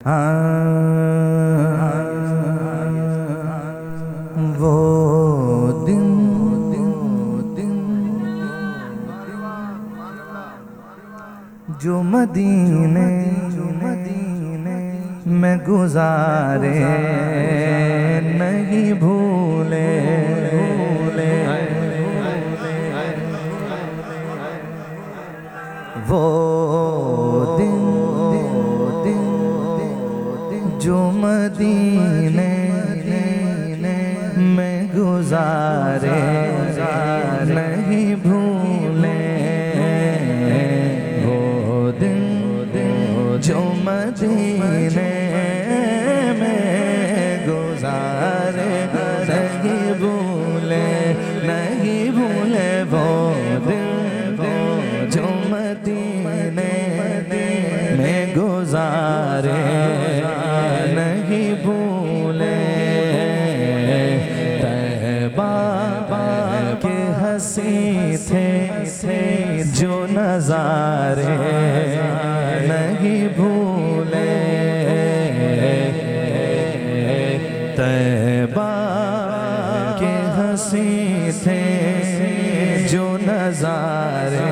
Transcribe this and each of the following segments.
वो दिन जो मदीने में गुजारे नहीं भूले वो दिन जो मदीने में गुजारे नहीं भूले वो दिन जो मदीने में गुजारे नहीं भूले वो दिन जो मदीने में गुजारे नहीं भूले तैबा के हंसी थे जो नजारे नहीं भूले तैबा के हंसी थे जो नजारे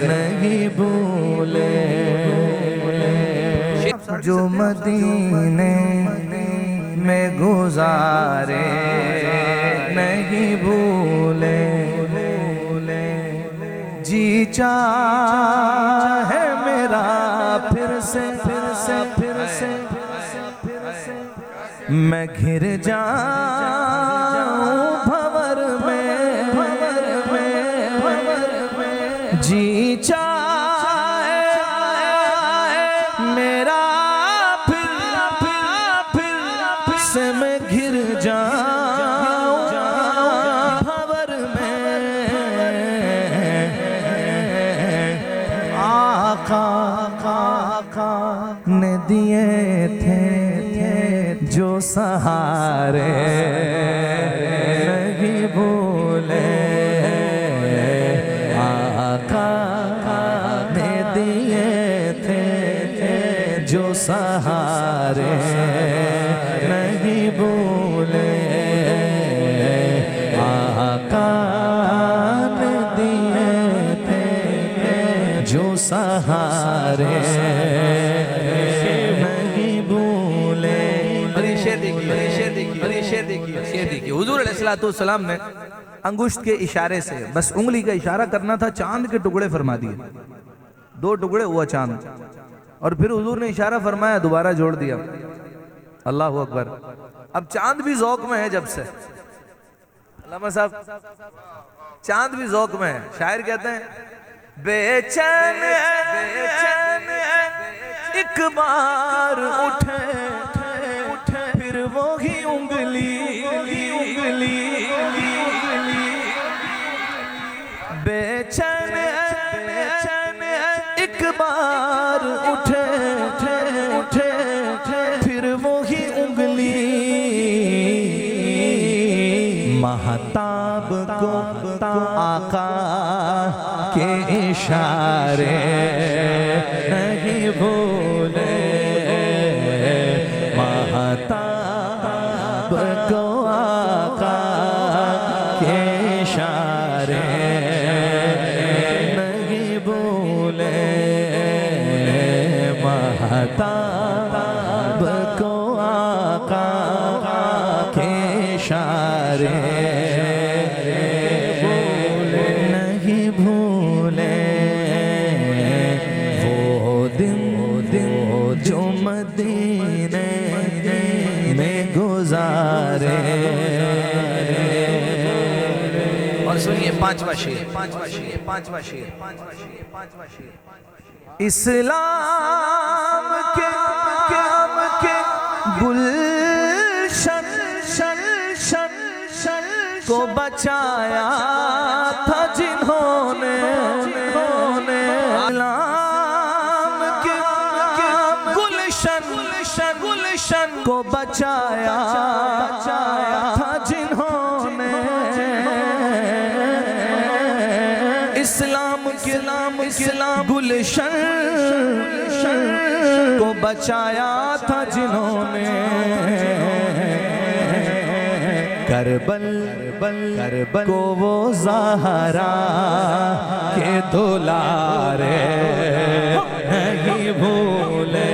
नहीं भूले जो मदीने में गुजारे नहीं भूले जी चाहे मेरा फिर से मैं घिर जाऊं भंवर में जी चाहे मेरा फिर से मैं घिर जाऊं भंवर में आका ने दिए थे जो सहारे नहीं भूले आका ने दिए थे जो सहारे नहीं भूले आका ने दिए थे जो सहारे नहीं भूले। देखिए हुजूर अलैहिस्सलाम ने अंगुष्ठ के इशारे से बस उंगली का इशारा करना था, चांद के टुकड़े फरमा दिए, 2 टुकड़े हुआ चांद, और फिर हुजूर ने इशारा फरमाया दोबारा जोड़ दिया। अल्लाह अकबर। अब चांद भी ज़ौक में है, जब से अल्लामा साहब चांद भी ज़ौक में है। शायर कहते हैं बेचैन एक बार उठे फिर वो ही उंगली बेचैन एक बार उठे फिर वो ही उंगली महताब को आका के इशारे नहीं भूले महताब को आका के इशारे नहीं भूले महताब को आका के इशारे नहीं भूले वो दिन जो मदीने में गुजारे। और सुनिए पांचवा शेर इस्लाम के गुलशन को बचाया था जिन्होंने इस्लाम के गुलशन को बचाया था जिन्होंने इस्लाम के गुलशन को बचाया था जिन्होंने, करबल को वो ज़हरा के दुलारे नहीं भूले,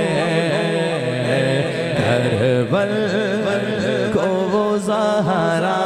करबल को वो ज़हरा